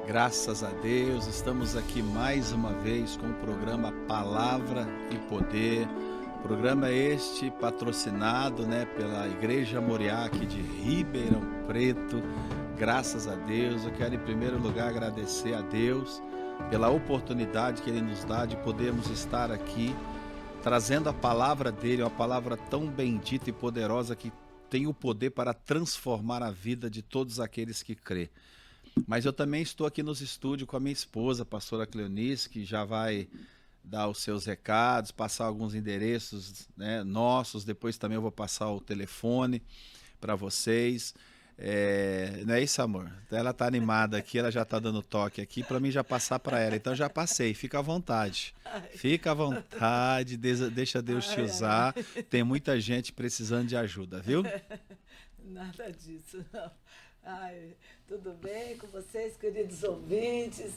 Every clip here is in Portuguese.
Graças a Deus, estamos aqui mais uma vez com o programa Palavra e Poder. Programa este patrocinado, pela Igreja Moriá aqui de Ribeirão Preto. Graças a Deus, eu quero em primeiro lugar agradecer a Deus pela oportunidade que Ele nos dá de podermos estar aqui trazendo a palavra dEle, uma palavra tão bendita e poderosa que tem o poder para transformar a vida de todos aqueles que crê. Mas eu também estou aqui nos estúdios com a minha esposa, a pastora Cleonice, que já vai dar os seus recados, passar alguns endereços, nossos. Depois também eu vou passar o telefone para vocês. Não é isso, amor? Ela está animada aqui, ela já está dando toque aqui para mim já passar para ela. Então já passei, fica à vontade. Fica à vontade, deixa Deus te usar. Tem muita gente precisando de ajuda, viu? Nada disso, não. Ai, tudo bem com vocês, queridos ouvintes,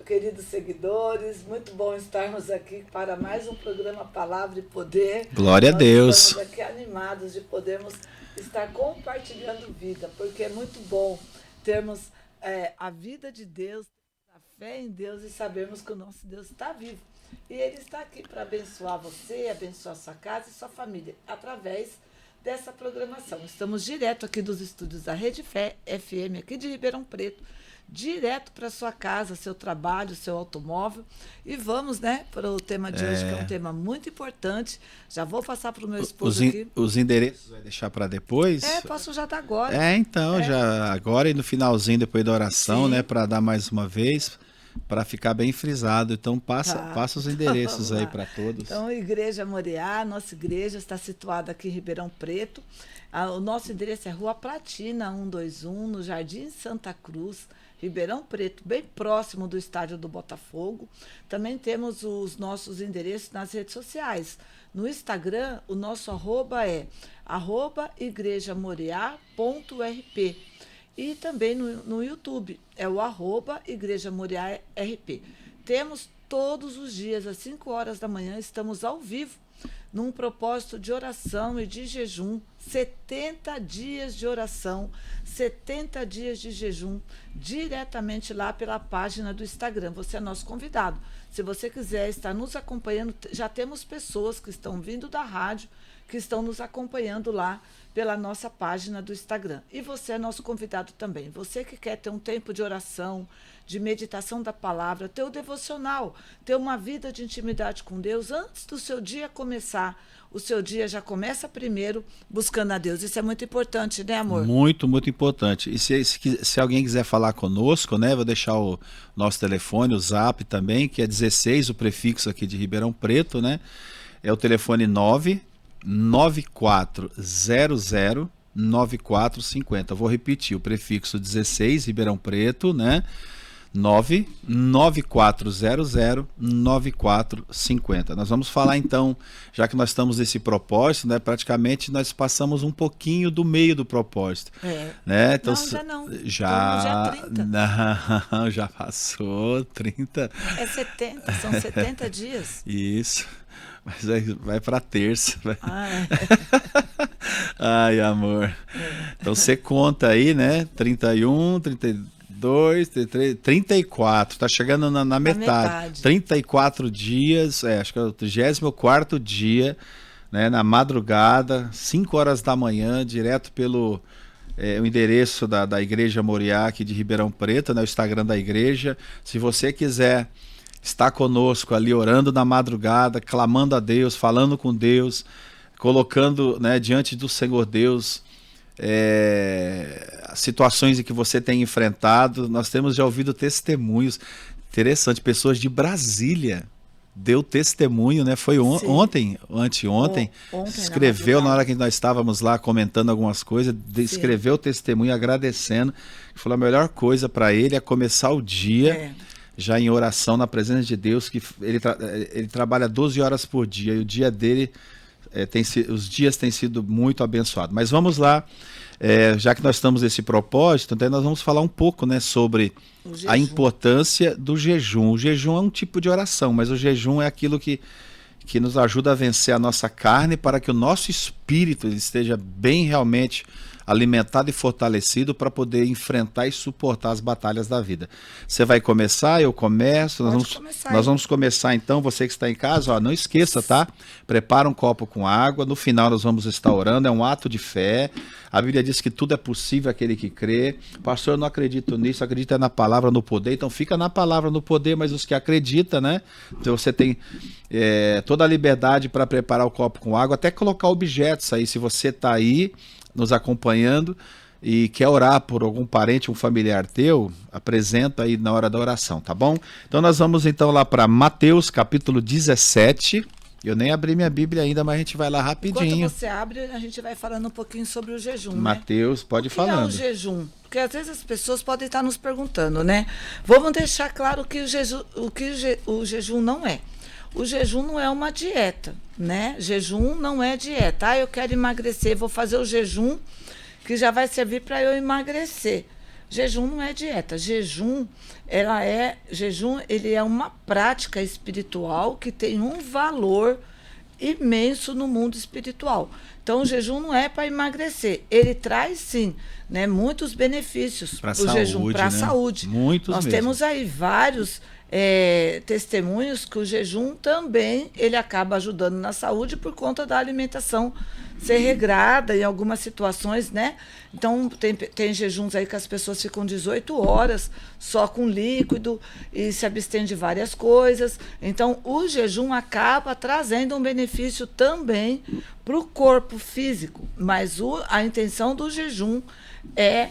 queridos seguidores? Muito bom estarmos aqui para mais um programa Palavra e Poder. Glória a Deus. Estamos aqui animados de podermos estar compartilhando vida, porque é muito bom termos a vida de Deus, a fé em Deus e sabermos que o nosso Deus está vivo. E Ele está aqui para abençoar você, abençoar sua casa e sua família, através dessa programação. Estamos direto aqui dos estúdios da Rede Fé FM, aqui de Ribeirão Preto, direto para sua casa, seu trabalho, seu automóvel. E vamos, para o tema de hoje, que é um tema muito importante. Já vou passar para o meu esposo aqui. Os endereços vai deixar para depois? Posso já dar agora. Então, já agora e no finalzinho, depois da oração, para dar mais uma vez, para ficar bem frisado. Então passa os endereços aí para todos. Então, Igreja Moriá, nossa igreja está situada aqui em Ribeirão Preto. O nosso endereço é Rua Platina 121, no Jardim Santa Cruz, Ribeirão Preto, bem próximo do estádio do Botafogo. Também temos os nossos endereços nas redes sociais. No Instagram, o nosso arroba é @igrejamoriá.rp. E também no YouTube, é o @Igreja Moriá RP. Temos todos os dias, às 5 horas da manhã, estamos ao vivo, num propósito de oração e de jejum, 70 dias de oração, 70 dias de jejum, diretamente lá pela página do Instagram. Você é nosso convidado. Se você quiser estar nos acompanhando, já temos pessoas que estão vindo da rádio, que estão nos acompanhando lá pela nossa página do Instagram. E você é nosso convidado também. Você que quer ter um tempo de oração, de meditação da palavra, ter o devocional, ter uma vida de intimidade com Deus, antes do seu dia começar. O seu dia já começa primeiro buscando a Deus. Isso é muito importante, né, amor? Muito, muito importante. E se alguém quiser falar conosco, vou deixar o nosso telefone, o Zap também, que é 16, o prefixo aqui de Ribeirão Preto, É o telefone 994009450. Vou repetir, o prefixo 16, Ribeirão Preto, 994009450. Nós vamos falar então, já que nós estamos nesse propósito, praticamente nós passamos um pouquinho do meio do propósito. Então, não, já não. Já, dia 30. Não, já passou 30. É 70, são 70 dias. Isso. Mas aí vai para terça. Ai. Ai, amor. Então você conta aí, 31, 32, 33, 34. Tá chegando na metade. 34 dias, acho que é o 34º dia, na madrugada, 5 horas da manhã, direto pelo o endereço da Igreja Moriá aqui de Ribeirão Preto, o Instagram da igreja. Se você quiser estar conosco ali, orando na madrugada, clamando a Deus, falando com Deus, colocando diante do Senhor Deus situações em que você tem enfrentado. Nós temos já ouvido testemunhos interessantes, pessoas de Brasília deu testemunho, Foi ontem, anteontem, escreveu na hora que nós estávamos lá comentando algumas coisas, escreveu o testemunho agradecendo, falou a melhor coisa para ele é começar o dia já em oração, na presença de Deus, que ele trabalha 12 horas por dia, e o dia dele, os dias têm sido muito abençoados. Mas vamos lá, já que nós estamos nesse propósito, então nós vamos falar um pouco sobre a importância do jejum. O jejum é um tipo de oração, mas o jejum é aquilo que nos ajuda a vencer a nossa carne, para que o nosso espírito esteja bem realmente alimentado e fortalecido para poder enfrentar e suportar as batalhas da vida. Você vai começar, eu começo, nós vamos começar então, você que está em casa, ó, não esqueça, tá? Prepara um copo com água, no final nós vamos estar orando, é um ato de fé. A Bíblia diz que tudo é possível aquele que crê. Pastor, eu não acredito nisso, acredita na palavra, no poder. Então fica na palavra, no poder, mas os que acreditam, né? Então você tem toda a liberdade para preparar o copo com água, até colocar objetos aí. Se você está aí nos acompanhando e quer orar por algum parente, um familiar teu, apresenta aí na hora da oração, tá bom? Então nós vamos então lá para Mateus capítulo 17. Eu nem abri minha Bíblia ainda, mas a gente vai lá rapidinho. Enquanto você abre, a gente vai falando um pouquinho sobre o jejum, Mateus, né? pode ir falando. O que é o jejum? Porque às vezes as pessoas podem estar nos perguntando, né? Vamos deixar claro que o jejum não é. O jejum não é uma dieta, né? Jejum não é dieta. Ah, eu quero emagrecer, vou fazer o jejum que já vai servir para eu emagrecer. Jejum não é dieta. Jejum, ele é uma prática espiritual que tem um valor imenso no mundo espiritual. Então, o jejum não é para emagrecer. Ele traz, sim, né, muitos benefícios para o jejum, para a saúde. Muitos Nós mesmo. temos aí vários testemunhos que o jejum também ele acaba ajudando na saúde por conta da alimentação ser regrada em algumas situações, né? Então, tem jejuns aí que as pessoas ficam 18 horas só com líquido e se abstêm de várias coisas. Então, o jejum acaba trazendo um benefício também para o corpo físico, mas a intenção do jejum é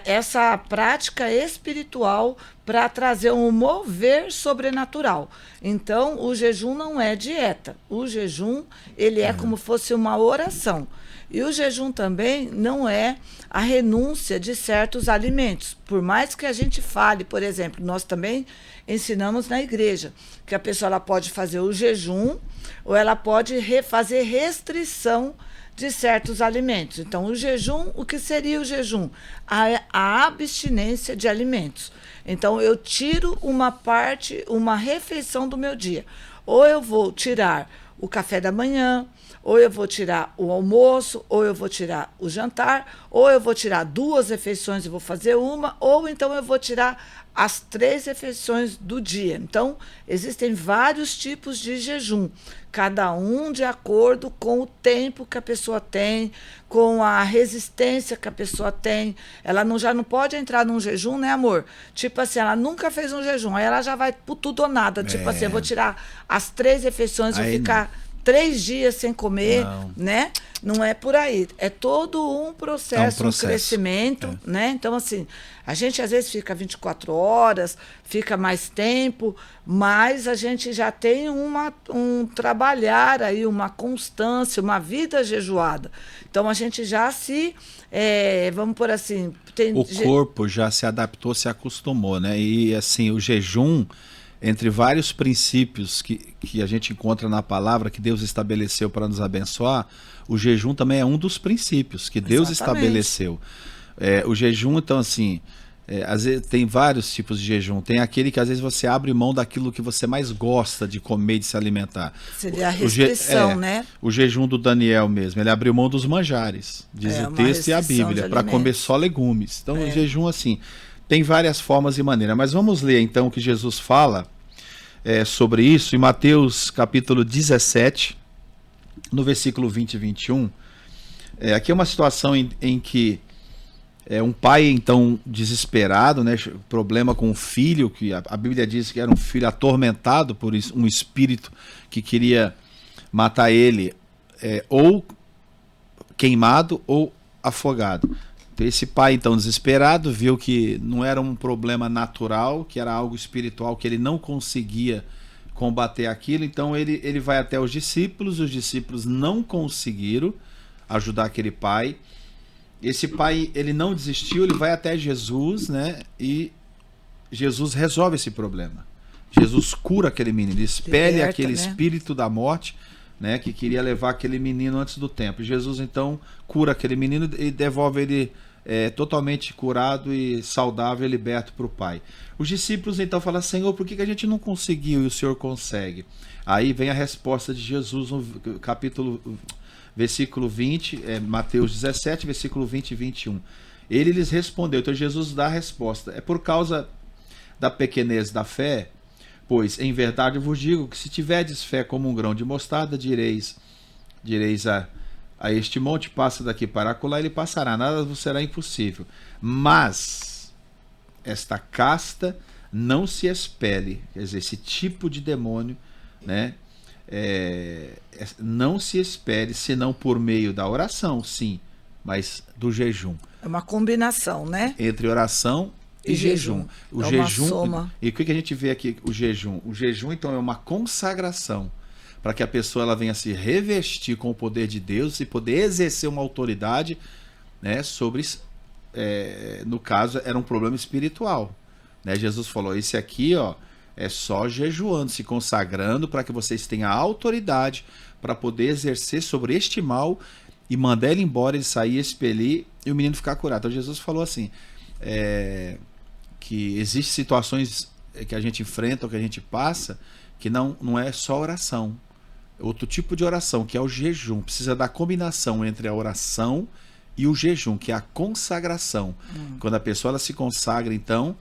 essa prática espiritual para trazer um mover sobrenatural. Então, o jejum não é dieta. O jejum, ele é como fosse uma oração. E o jejum também não é a renúncia de certos alimentos. Por mais que a gente fale, por exemplo, nós também ensinamos na igreja que a pessoa ela pode fazer o jejum ou ela pode fazer restrição de certos alimentos. Então, o jejum, o que seria o jejum? A abstinência de alimentos. Então, eu tiro uma refeição do meu dia. Ou eu vou tirar o café da manhã, ou eu vou tirar o almoço, ou eu vou tirar o jantar, ou eu vou tirar 2 refeições e vou fazer uma, ou então eu vou tirar as 3 refeições do dia. Então, existem vários tipos de jejum, cada um de acordo com o tempo que a pessoa tem, com a resistência que a pessoa tem. Ela já não pode entrar num jejum, né, amor? Tipo assim, ela nunca fez um jejum, aí ela já vai por tudo ou nada. Tipo assim, eu vou tirar as 3 refeições, vou ficar 3 dias sem comer, né? Não é por aí. É todo um processo, um crescimento, né? Então, assim, a gente às vezes fica 24 horas, fica mais tempo, mas a gente já tem um trabalhar aí, uma constância, uma vida jejuada. Então, a gente já vamos por assim... O corpo já se adaptou, se acostumou, né? E, assim, o jejum... Entre vários princípios que a gente encontra na palavra que Deus estabeleceu para nos abençoar, o jejum também é um dos princípios que Deus estabeleceu. O jejum, então, assim, às vezes tem vários tipos de jejum. Tem aquele que às vezes você abre mão daquilo que você mais gosta de comer e de se alimentar. Seria a restrição, né? O jejum do Daniel mesmo, ele abriu mão dos manjares, diz o texto e a Bíblia, para comer só legumes. Então, o jejum, assim... Tem várias formas e maneiras, mas vamos ler então o que Jesus fala sobre isso em Mateus capítulo 17, no versículo 20 e 21. Aqui é uma situação em que um pai então desesperado, né, problema com o filho, que a Bíblia diz que era um filho atormentado por um espírito que queria matar ele, ou queimado ou afogado. Esse pai, então, desesperado, viu que não era um problema natural, que era algo espiritual, que ele não conseguia combater aquilo. Então, ele vai até os discípulos não conseguiram ajudar aquele pai. Esse pai, ele não desistiu, ele vai até Jesus, né? E Jesus resolve esse problema. Jesus cura aquele menino, expele aquele espírito da morte, né, que queria levar aquele menino antes do tempo. Jesus, então, cura aquele menino e devolve ele totalmente curado e saudável e liberto para o Pai. Os discípulos então falam: Senhor, por que a gente não conseguiu e o Senhor consegue? Aí vem a resposta de Jesus no versículo 20, Mateus 17, versículo 20 e 21. Ele lhes respondeu, então Jesus dá a resposta: é por causa da pequenez da fé, pois em verdade eu vos digo que se tiverdes fé como um grão de mostarda, direis a este monte, passa daqui para acolá, ele passará, nada vos será impossível. Mas esta casta não se expele, quer dizer, esse tipo de demônio, né, não se expele senão por meio da oração, sim, mas do jejum. É uma combinação, né? Entre oração e jejum. O jejum, soma. E o que a gente vê aqui? O jejum. O jejum, então, é uma consagração para que a pessoa ela venha se revestir com o poder de Deus e poder exercer uma autoridade, né, sobre, no caso, era um problema espiritual. Né? Jesus falou: esse aqui, ó, é só jejuando, se consagrando para que vocês tenham a autoridade para poder exercer sobre este mal e mandar ele embora, ele sair, expelir e o menino ficar curado. Então Jesus falou assim, que existem situações que a gente enfrenta, ou que a gente passa, que não é só oração. Outro tipo de oração, que é o jejum. Precisa da combinação entre a oração e o jejum, que é a consagração. Quando a pessoa ela se consagra, então,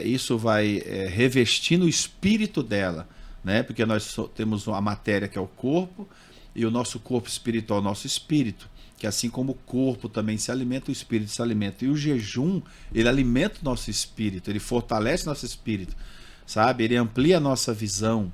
isso vai revestindo o espírito dela, né? Porque nós temos a matéria, que é o corpo, e o nosso corpo espiritual, o nosso espírito, que assim como o corpo também se alimenta, o espírito se alimenta. E o jejum, ele alimenta o nosso espírito, ele fortalece nosso espírito, sabe? Ele amplia a nossa visão,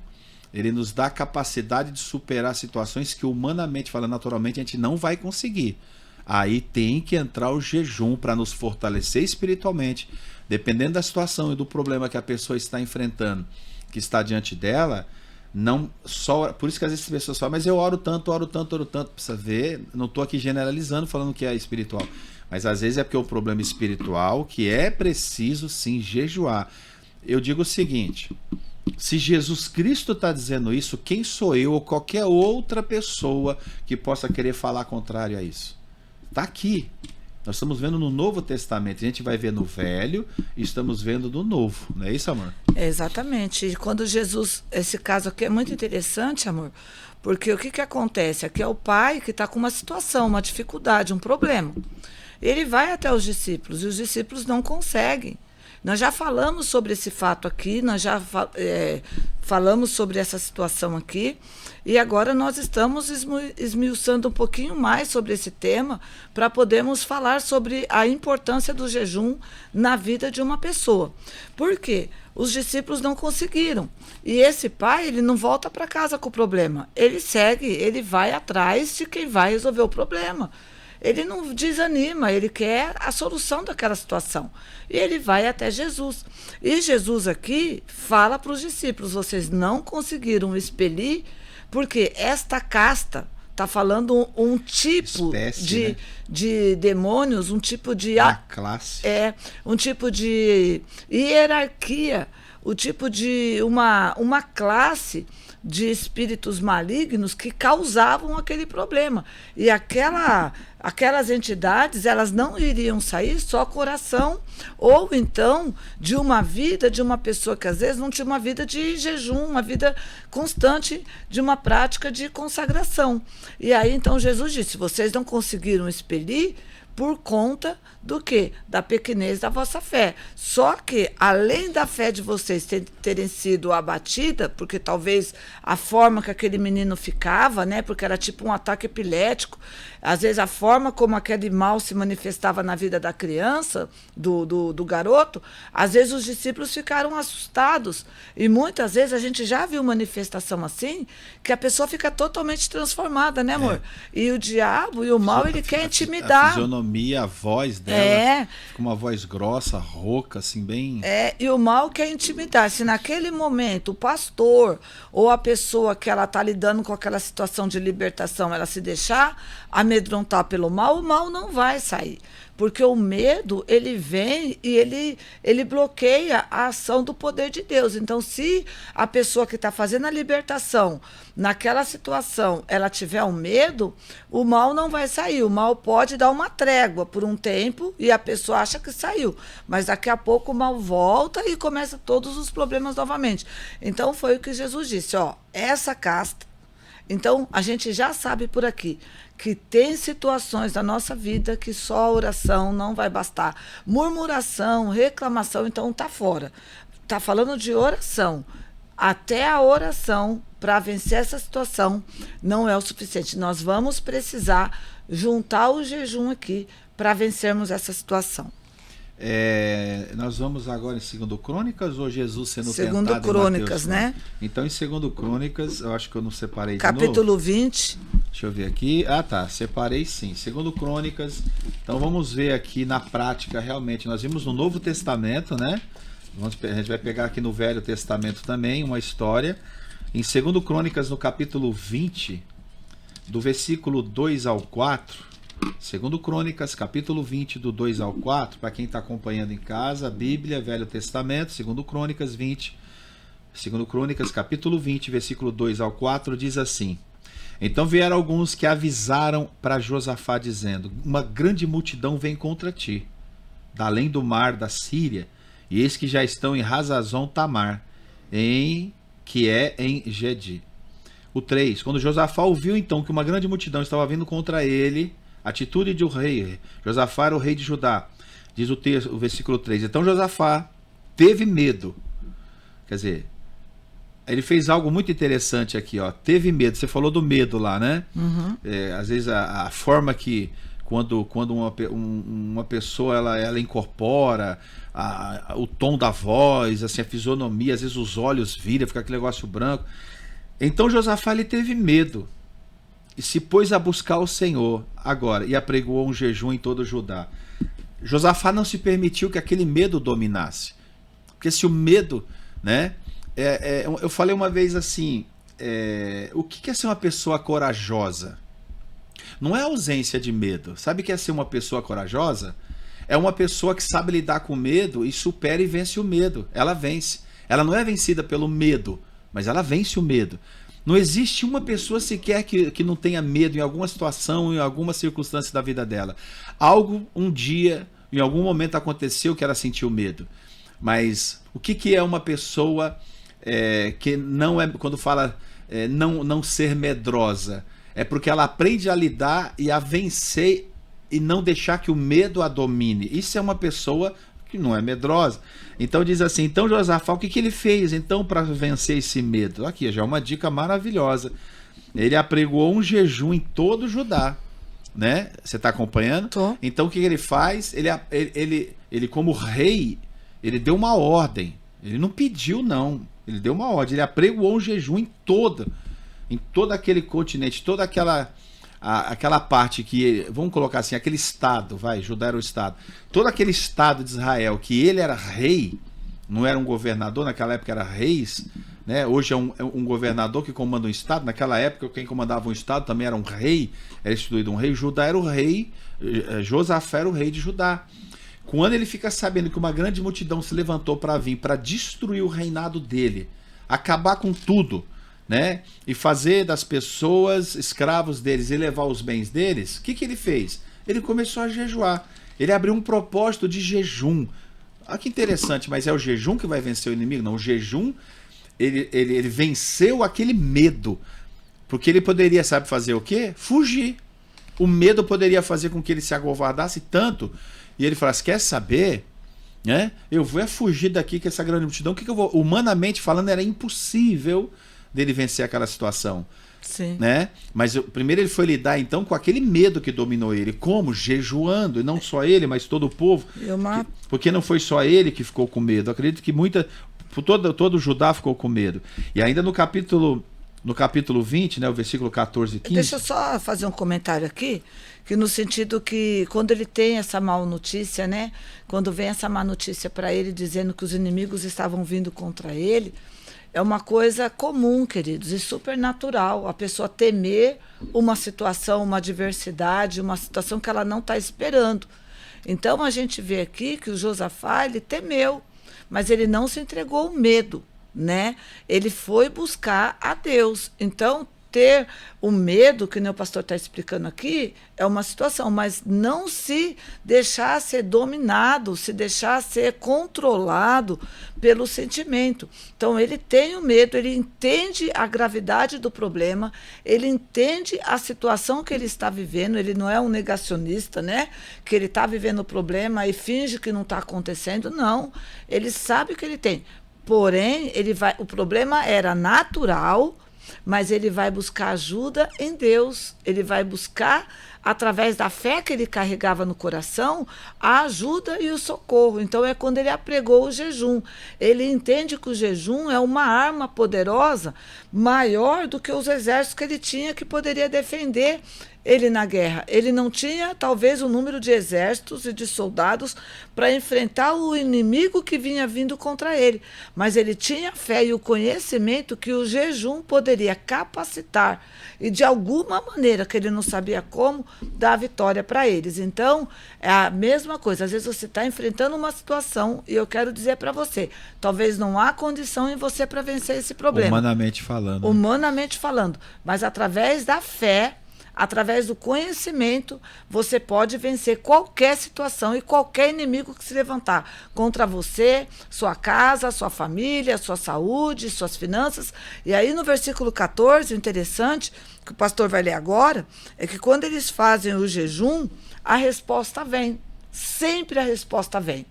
ele nos dá a capacidade de superar situações que humanamente falando, naturalmente, a gente não vai conseguir. Aí tem que entrar o jejum para nos fortalecer espiritualmente, dependendo da situação e do problema que a pessoa está enfrentando, que está diante dela. Não só, por isso que às vezes as pessoas falam: mas eu oro tanto, precisa ver, não estou aqui generalizando, falando que é espiritual, mas às vezes é porque é um problema espiritual que é preciso sim jejuar. Eu digo o seguinte: se Jesus Cristo está dizendo isso, quem sou eu ou qualquer outra pessoa que possa querer falar contrário a isso? Está aqui. Nós estamos vendo no Novo Testamento, a gente vai ver no Velho e estamos vendo no Novo, não é isso, amor? Exatamente. E quando Jesus, esse caso aqui é muito interessante, amor, porque o que acontece? Aqui é o pai que está com uma situação, uma dificuldade, um problema. Ele vai até os discípulos e os discípulos não conseguem. Nós já falamos sobre esse fato aqui, nós já falamos sobre essa situação aqui, e agora nós estamos esmiuçando um pouquinho mais sobre esse tema para podermos falar sobre a importância do jejum na vida de uma pessoa. Por quê? Os discípulos não conseguiram. E esse pai, ele não volta para casa com o problema. Ele segue, ele vai atrás de quem vai resolver o problema. Ele não desanima, ele quer a solução daquela situação. E ele vai até Jesus. E Jesus aqui fala para os discípulos: vocês não conseguiram expelir, porque esta casta está falando um tipo espécie, de demônios, um tipo de... classe. Um tipo de hierarquia, o tipo de uma classe de espíritos malignos que causavam aquele problema. E aquelas entidades, elas não iriam sair só com oração, ou então de uma vida de uma pessoa que às vezes não tinha uma vida de jejum, uma vida constante de uma prática de consagração. E aí então Jesus disse: vocês não conseguiram expelir por conta do quê? Da pequenez da vossa fé. Só que, além da fé de vocês terem sido abatida, porque talvez a forma que aquele menino ficava, né, porque era tipo um ataque epilético, às vezes a forma como aquele mal se manifestava na vida da criança, do garoto, às vezes os discípulos ficaram assustados. E muitas vezes a gente já viu manifestação assim, que a pessoa fica totalmente transformada, né, amor? E o diabo e o mal, ele quer intimidar. A fisionomia, a voz dela, fica uma voz grossa, rouca, assim, bem... E o mal quer intimidar. Se naquele momento o pastor ou a pessoa que ela está lidando com aquela situação de libertação, ela se deixar amedrontar pelo mal, o mal não vai sair. Porque o medo, ele vem e ele bloqueia a ação do poder de Deus. Então, se a pessoa que está fazendo a libertação, naquela situação, ela tiver um medo, o mal não vai sair. O mal pode dar uma trégua por um tempo e a pessoa acha que saiu. Mas daqui a pouco o mal volta e começa todos os problemas novamente. Então, foi o que Jesus disse, ó, essa casta. Então, a gente já sabe por aqui que tem situações da nossa vida que só a oração não vai bastar. Murmuração, reclamação, então tá fora. Tá falando de oração. Até a oração para vencer essa situação não é o suficiente. Nós vamos precisar juntar o jejum aqui para vencermos essa situação. Nós vamos agora em 2 Crônicas ou Jesus sendo Segundo tentado Crônicas, em Mateus, né? Então, em 2 Crônicas, eu acho que eu não separei de Capítulo novo. 20. Deixa eu ver aqui. Ah, tá. Separei sim. 2 Crônicas. Então, vamos ver aqui na prática, realmente. Nós vimos no Novo Testamento, né? A gente vai pegar aqui no Velho Testamento também uma história. Em 2 Crônicas, no capítulo 20, do versículo 2 ao 4... 2 Crônicas, capítulo 20, do 2 ao 4, para quem está acompanhando em casa, Bíblia, Velho Testamento, 2 Crônicas 20, 2 Crônicas, capítulo 20, versículo 2 ao 4, diz assim: Então vieram alguns que avisaram para Josafá, dizendo: Uma grande multidão vem contra ti, da além do mar da Síria, e eis que já estão em Hazazon Tamar, que é em Gedi. O 3, quando Josafá ouviu então que uma grande multidão estava vindo contra ele, atitude de um rei. Josafá era o rei de Judá. Diz o versículo 3. Então Josafá teve medo. Quer dizer, ele fez algo muito interessante aqui, ó. Teve medo. Você falou do medo lá, né? Uhum. Às vezes a forma que quando uma pessoa ela incorpora o tom da voz, assim, a fisionomia, às vezes os olhos viram, fica aquele negócio branco. Então Josafá ele teve medo e se pôs a buscar o Senhor agora e apregoou um jejum em todo Judá. Josafá não se permitiu que aquele medo dominasse, porque se o medo, né? Eu falei uma vez assim, o que é ser uma pessoa corajosa? Não é ausência de medo. Sabe o que é ser uma pessoa corajosa? É uma pessoa que sabe lidar com o medo e supera e vence o medo. Ela vence. Ela não é vencida pelo medo, mas ela vence o medo. Não existe uma pessoa sequer que não tenha medo em alguma situação, em alguma circunstância da vida dela. Algo, um dia, em algum momento aconteceu que ela sentiu medo. Mas o que é uma pessoa que não é, quando fala não ser medrosa? É porque ela aprende a lidar e a vencer e não deixar que o medo a domine. Isso é uma pessoa que não é medrosa. Então diz assim, então Josafá, o que ele fez então para vencer esse medo? Aqui já é uma dica maravilhosa. Ele apregoou um jejum em todo Judá, né? Você está acompanhando? Tô. Então o que ele faz? Ele como rei, ele deu uma ordem. Ele não pediu não, ele deu uma ordem. Ele apregoou um jejum em todo aquele continente, toda aquela parte que, vamos colocar assim, aquele estado, Judá era o estado, todo aquele estado de Israel, que ele era rei, não era um governador, naquela época era reis, né? Hoje é um governador que comanda um estado, naquela época quem comandava um estado também era um rei, era instituído um rei, Judá era o rei, Josafá era o rei de Judá. Quando ele fica sabendo que uma grande multidão se levantou para vir, para destruir o reinado dele, acabar com tudo, né? E fazer das pessoas escravos deles e levar os bens deles, o que ele fez? Ele começou a jejuar. Ele abriu um propósito de jejum. Olha que interessante, mas é o jejum que vai vencer o inimigo? Não, o jejum, ele venceu aquele medo. Porque ele poderia, sabe fazer o quê? Fugir. O medo poderia fazer com que ele se acovardasse tanto. E ele falasse, quer saber? Né? Eu vou fugir daqui com essa grande multidão. O que eu vou? Humanamente falando, era impossível dele vencer aquela situação. Sim. Né? Mas primeiro ele foi lidar então com aquele medo que dominou ele. Como? Jejuando, e não só ele, mas todo o povo. Porque não foi só ele que ficou com medo. Eu acredito que todo Judá ficou com medo. E ainda no capítulo 20, né, o versículo 14 e 15. Deixa eu só fazer um comentário aqui, que no sentido que quando ele tem essa má notícia, né, quando vem essa má notícia para ele dizendo que os inimigos estavam vindo contra ele, é uma coisa comum, queridos, e supernatural. A pessoa temer uma situação, uma adversidade, uma situação que ela não está esperando. Então, a gente vê aqui que o Josafá, ele temeu, mas ele não se entregou ao medo, né? Ele foi buscar a Deus. Então, ter o medo, que nem o pastor está explicando aqui, é uma situação, mas não se deixar ser dominado, se deixar ser controlado pelo sentimento. Então, ele tem o medo, ele entende a gravidade do problema, ele entende a situação que ele está vivendo, ele não é um negacionista, né? Que ele está vivendo o problema e finge que não está acontecendo, não. Ele sabe que ele tem. Porém, o problema era natural, mas ele vai buscar ajuda em Deus. Ele vai buscar, através da fé que ele carregava no coração, a ajuda e o socorro. Então, é quando ele apregou o jejum. Ele entende que o jejum é uma arma poderosa, maior do que os exércitos que ele tinha, que poderia defender ele na guerra. Ele não tinha, talvez, o número de exércitos e de soldados para enfrentar o inimigo que vinha vindo contra ele. Mas ele tinha fé e o conhecimento que o jejum poderia capacitar e, de alguma maneira, que ele não sabia como, dar a vitória para eles. Então, é a mesma coisa. Às vezes você está enfrentando uma situação e eu quero dizer para você, talvez não há condição em você para vencer esse problema. Humanamente falando. Humanamente falando. Mas através da fé, através do conhecimento, você pode vencer qualquer situação e qualquer inimigo que se levantar contra você, sua casa, sua família, sua saúde, suas finanças. E aí no versículo 14, o interessante, que o pastor vai ler agora, é que quando eles fazem o jejum, a resposta vem. Sempre a resposta vem.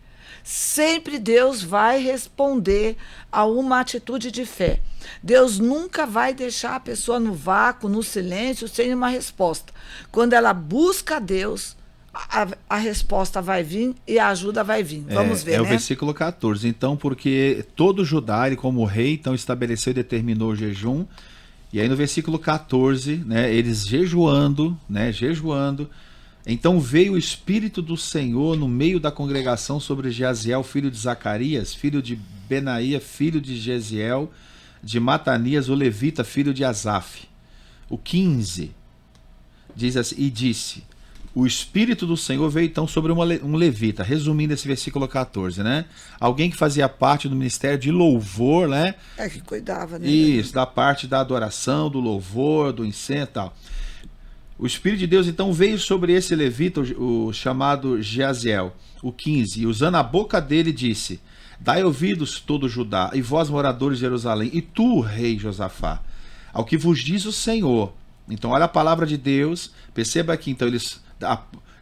Sempre Deus vai responder a uma atitude de fé. Deus nunca vai deixar a pessoa no vácuo, no silêncio, sem uma resposta. Quando ela busca a Deus, a resposta vai vir e a ajuda vai vir. Vamos ver, né? É o versículo 14. Então, porque todo Judá, ele como rei, então estabeleceu e determinou o jejum. E aí no versículo 14, né, eles jejuando. Então veio o Espírito do Senhor no meio da congregação sobre Jaziel, filho de Zacarias, filho de Benaía, filho de Jeziel, de Matanias, o levita, filho de Asaf. O 15 diz assim, e disse, o Espírito do Senhor veio então sobre um levita, resumindo esse versículo 14, né? Alguém que fazia parte do ministério de louvor, né? Que cuidava, né? Isso, da parte da adoração, do louvor, do incenso e tal. O Espírito de Deus então veio sobre esse levita, o chamado Jaziel, o 15, e usando a boca dele disse, dai ouvidos todo Judá, e vós moradores de Jerusalém, e tu, rei Josafá, ao que vos diz o Senhor. Então olha a palavra de Deus, perceba aqui, então eles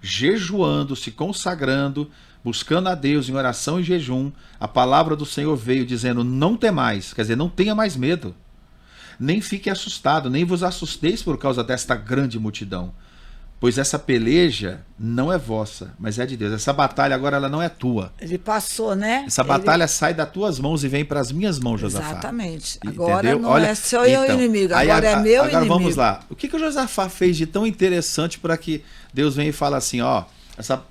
jejuando, se consagrando, buscando a Deus em oração e jejum, a palavra do Senhor veio dizendo, não temais, quer dizer, não tenha mais medo. Nem fique assustado, nem vos assusteis por causa desta grande multidão. Pois essa peleja não é vossa, mas é de Deus. Essa batalha agora ela não é tua. Ele passou, né? Essa batalha sai das tuas mãos e vem para as minhas mãos, Josafá. Exatamente. Agora entendeu? não é seu inimigo, agora é meu inimigo. Agora vamos lá. O que o Josafá fez de tão interessante para que Deus venha e fale assim, ó, essa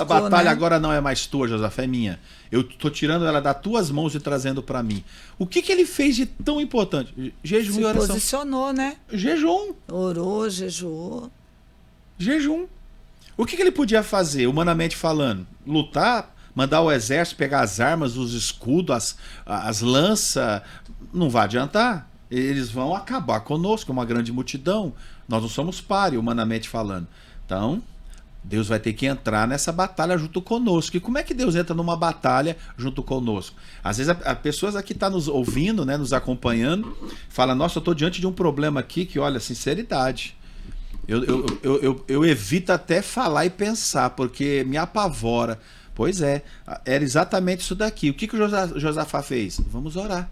batalha, né? Agora não é mais tua, Josafá, é minha. Eu estou tirando ela das tuas mãos e trazendo para mim. O que ele fez de tão importante? Jejum e oração. Se posicionou, né? Jejum. Orou, jejuou. Jejum. O que ele podia fazer, humanamente falando? Lutar, mandar o exército pegar as armas, os escudos, as lanças. Não vai adiantar. Eles vão acabar conosco, uma grande multidão. Nós não somos páreo, humanamente falando. Então, Deus vai ter que entrar nessa batalha junto conosco. E como é que Deus entra numa batalha junto conosco? Às vezes a pessoas aqui estão nos ouvindo, né, nos acompanhando, fala, nossa, eu estou diante de um problema aqui que, olha, sinceridade. Eu evito até falar e pensar, porque me apavora. Pois é, era exatamente isso daqui. O que o Josafá fez? Vamos orar.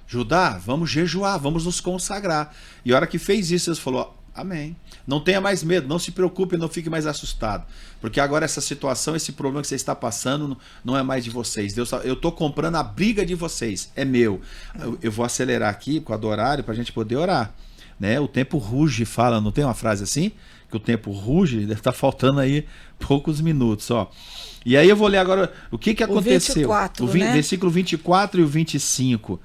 Judá, vamos jejuar, vamos nos consagrar. E a hora que fez isso, Deus falou, amém. Não tenha mais medo, não se preocupe, não fique mais assustado. Porque agora essa situação, esse problema que você está passando, não é mais de vocês. Deus, eu estou comprando a briga de vocês, é meu. Eu vou acelerar aqui com o horário para a gente poder orar. Né? O tempo ruge, fala, não tem uma frase assim? Que o tempo ruge, deve estar faltando aí poucos minutos. Ó. E aí eu vou ler agora o que aconteceu. 24, né? Versículo 24 e o 25.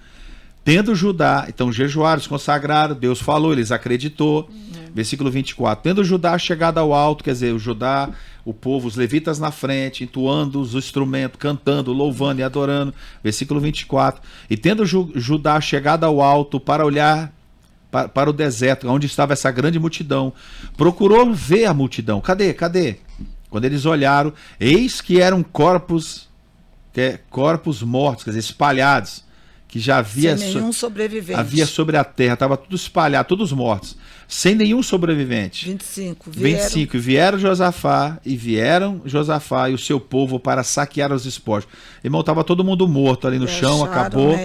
Tendo Judá, então jejuaram, se consagraram, Deus falou, eles acreditou. Versículo 24. Tendo Judá chegado ao alto, quer dizer, o Judá, o povo, os levitas na frente, entoando os instrumentos, cantando, louvando e adorando. Versículo 24. E tendo Judá chegado ao alto para olhar para o deserto, onde estava essa grande multidão, procurou ver a multidão. Cadê? Quando eles olharam, eis que eram corpos mortos, quer dizer, espalhados, que já havia, sem nenhum sobrevivente. Havia sobre a terra, estava tudo espalhado, todos mortos, sem nenhum sobrevivente. 25. 25. E vieram Josafá e o seu povo para saquear os despojos. Irmão, estava todo mundo morto ali no chão, acabou.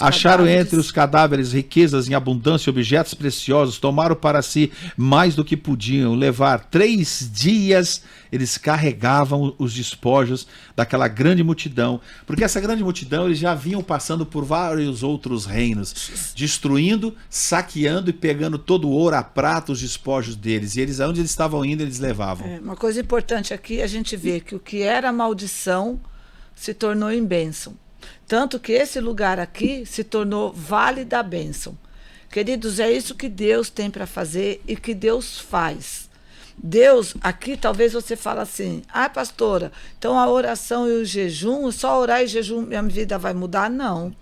Acharam entre os cadáveres riquezas em abundância, objetos preciosos, tomaram para si mais do que podiam levar. 3 dias eles carregavam os despojos daquela grande multidão, porque essa grande multidão eles já vinham passando por vários outros reinos, destruindo, saqueando e pegando todo o ouro, a prata, os despojos deles, e eles, aonde eles estavam indo, eles levavam. Uma coisa importante aqui, a gente vê que o que era maldição se tornou em bênção, tanto que esse lugar aqui se tornou vale da bênção. Queridos, é isso que Deus tem para fazer e que Deus faz. Deus, aqui talvez você fale assim, pastora, então a oração e o jejum, só orar e jejum minha vida vai mudar? Não.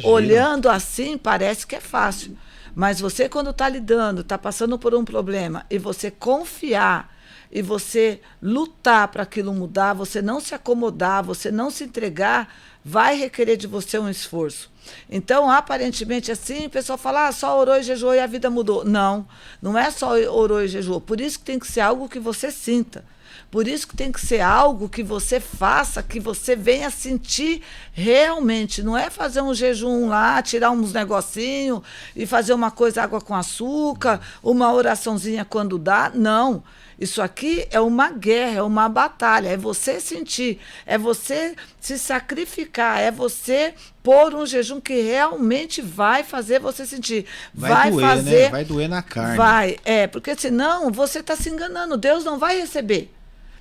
Olhando assim parece que é fácil, mas você quando está lidando, está passando por um problema e você confiar e você lutar para aquilo mudar, você não se acomodar, você não se entregar, vai requerer de você um esforço. Então, aparentemente assim, o pessoal fala, só orou e jejuou e a vida mudou. Não, não é só orou e jejuou. Por isso que tem que ser algo que você sinta. Por isso que tem que ser algo que você faça, que você venha sentir realmente. Não é fazer um jejum lá, tirar uns negocinhos e fazer uma coisa água com açúcar, uma oraçãozinha quando dá. Não. Isso aqui é uma guerra, é uma batalha, é você sentir, é você se sacrificar, é você pôr um jejum que realmente vai fazer você sentir. Vai doer, fazer, né? Vai doer na carne. Vai, porque senão você está se enganando, Deus não vai receber.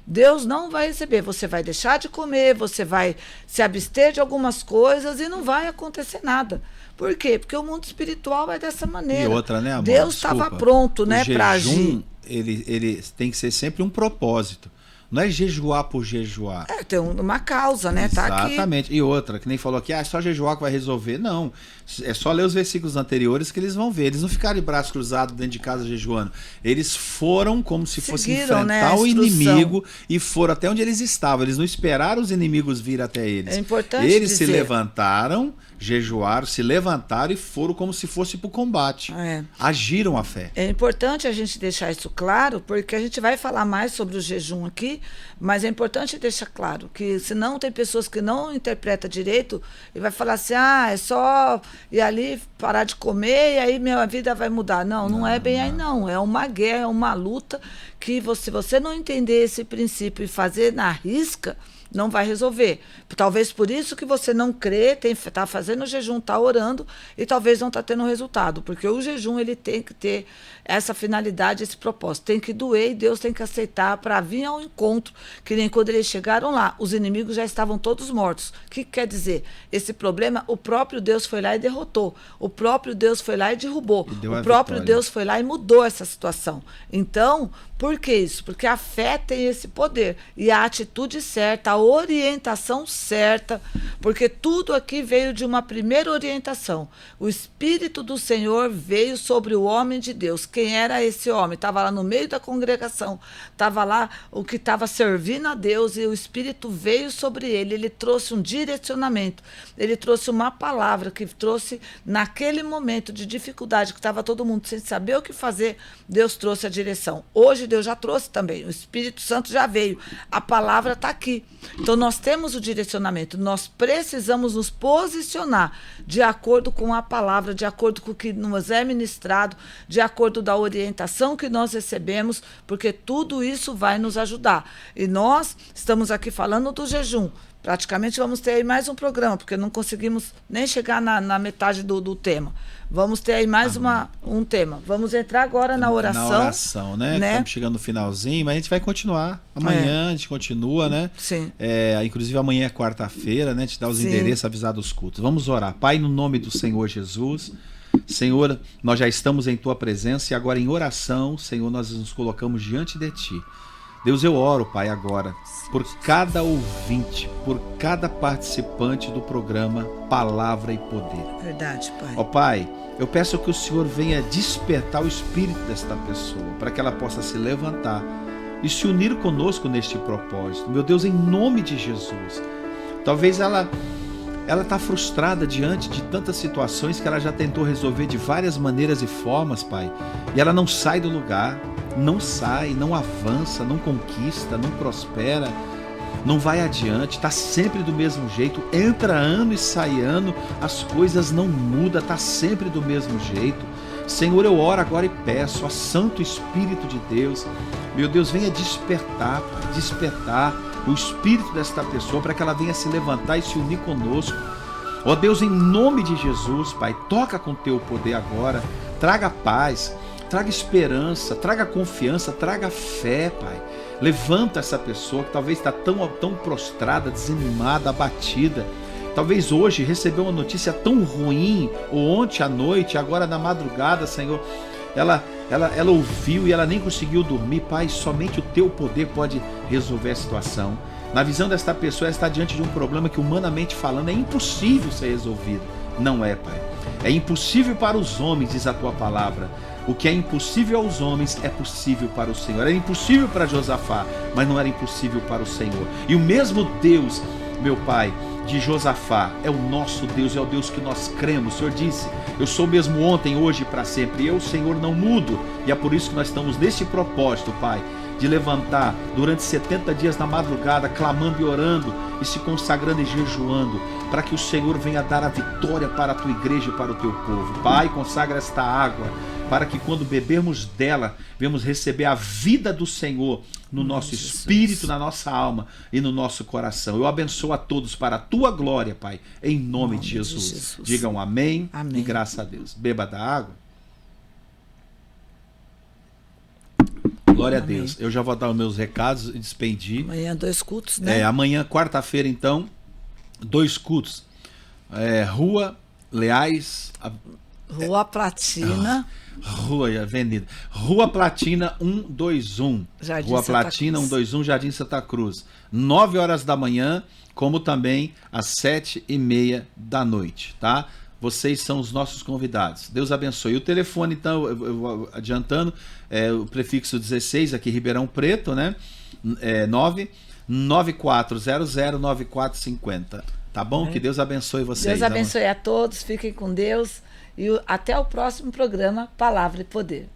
Deus não vai receber, você vai deixar de comer, você vai se abster de algumas coisas e não vai acontecer nada. Por quê? Porque o mundo espiritual é dessa maneira. E outra, né, amor? Deus estava pronto, né, para agir. Ele tem que ser sempre um propósito. Não é jejuar por jejuar. Tem uma causa, né? Exatamente. Tá aqui. E outra, que nem falou aqui, é só jejuar que vai resolver. Não. É só ler os versículos anteriores que eles vão ver. Eles não ficaram de braços cruzados dentro de casa jejuando. Eles foram como se fosse enfrentar o inimigo e foram até onde eles estavam. Eles não esperaram os inimigos vir até eles. É importante eles dizer. Se levantaram, jejuaram, se levantaram e foram como se fosse para o combate. Agiram a fé. É importante a gente deixar isso claro, porque a gente vai falar mais sobre o jejum aqui, mas é importante deixar claro que senão tem pessoas que não interpretam direito e vai falar assim, é só ir ali parar de comer e aí minha vida vai mudar. Não é bem aí não. É uma guerra, é uma luta que se você não entender esse princípio e fazer na risca, não vai resolver. Talvez por isso que você não crê, está fazendo o jejum, está orando e talvez não está tendo resultado, porque o jejum ele tem que ter essa finalidade, esse propósito. Tem que doer e Deus tem que aceitar para vir ao encontro, que nem quando eles chegaram lá, os inimigos já estavam todos mortos. O que quer dizer? Esse problema, o próprio Deus foi lá e derrotou. O próprio Deus foi lá e derrubou. O próprio Deus foi lá e mudou essa situação. Então, por que isso? Porque a fé tem esse poder e a atitude certa, a orientação certa, porque tudo aqui veio de uma primeira orientação. O Espírito do Senhor veio sobre o homem de Deus. Quem era esse homem? Estava lá no meio da congregação, estava lá o que estava servindo a Deus e o Espírito veio sobre ele. Ele trouxe um direcionamento, ele trouxe uma palavra que trouxe naquele momento de dificuldade que estava todo mundo sem saber o que fazer, Deus trouxe a direção. Hoje Deus já trouxe também, o Espírito Santo já veio, a palavra está aqui. Então nós temos o direcionamento, nós precisamos nos posicionar de acordo com a palavra, de acordo com o que nos é ministrado, de acordo da orientação que nós recebemos, porque tudo isso vai nos ajudar. E nós estamos aqui falando do jejum, praticamente vamos ter aí mais um programa, porque não conseguimos nem chegar na metade do tema. Vamos ter aí mais um tema. Vamos entrar agora na oração. Na oração, né? Estamos chegando no finalzinho, mas a gente vai continuar. Amanhã a gente continua, né? Sim. Inclusive amanhã é quarta-feira, né? A gente dá os endereços, avisar dos cultos. Vamos orar. Pai, no nome do Senhor Jesus. Senhor, nós já estamos em Tua presença e agora em oração, Senhor, nós nos colocamos diante de Ti. Deus, eu oro, Pai, agora, por cada ouvinte, por cada participante do programa Palavra e Poder. Verdade, Pai. Ó Pai, eu peço que o Senhor venha despertar o espírito desta pessoa, para que ela possa se levantar e se unir conosco neste propósito. Meu Deus, em nome de Jesus. Talvez ela está frustrada diante de tantas situações que ela já tentou resolver de várias maneiras e formas, Pai. E ela não sai do lugar, não sai, não avança, não conquista, não prospera, não vai adiante, está sempre do mesmo jeito. Entra ano e sai ano, as coisas não mudam, está sempre do mesmo jeito. Senhor, eu oro agora e peço a Santo Espírito de Deus, meu Deus, venha despertar o espírito desta pessoa para que ela venha se levantar e se unir conosco. Ó Deus, em nome de Jesus, Pai, toca com teu poder agora, traga paz, traga esperança, traga confiança, traga fé, Pai. Levanta essa pessoa que talvez está tão prostrada, desanimada, abatida. Talvez hoje recebeu uma notícia tão ruim, ou ontem à noite, agora na madrugada, Senhor, ela ouviu e ela nem conseguiu dormir. Pai, somente o teu poder pode resolver a situação. Na visão desta pessoa, ela está diante de um problema que, humanamente falando, é impossível ser resolvido. Não é, Pai. É impossível para os homens, diz a tua palavra. O que é impossível aos homens é possível para o Senhor. Era impossível para Josafá, mas não era impossível para o Senhor. E o mesmo Deus, meu Pai, de Josafá, é o nosso Deus, é o Deus que nós cremos. O Senhor disse, eu sou o mesmo ontem, hoje e para sempre. E eu, Senhor, não mudo. E é por isso que nós estamos neste propósito, Pai, de levantar durante 70 dias na madrugada, clamando e orando, e se consagrando e jejuando, para que o Senhor venha dar a vitória para a tua igreja e para o teu povo. Pai, consagra esta água, para que quando bebermos dela, venhamos receber a vida do Senhor no nosso espírito, na nossa alma e no nosso coração. Eu abençoo a todos para a tua glória, Pai, em nome de Jesus. Digam amém, amém. E graças a Deus. Beba da água. Glória Amém. a Deus. Eu já vou dar os meus recados e despedir. Amanhã 2 cultos, né? Amanhã, quarta-feira, então, 2 cultos. Rua Leais... Rua Platina. Avenida. Rua Platina 121. Jardim Rua Santa Platina Cruz. 121, Jardim Santa Cruz. 9 horas da manhã, como também às 7h30 da noite, tá? Vocês são os nossos convidados. Deus abençoe. E o telefone, então, eu adiantando, o prefixo 16, aqui Ribeirão Preto, né? 994009450. Tá bom? Que Deus abençoe vocês. Deus abençoe a todos. Fiquem com Deus. E até o próximo programa Palavra e Poder.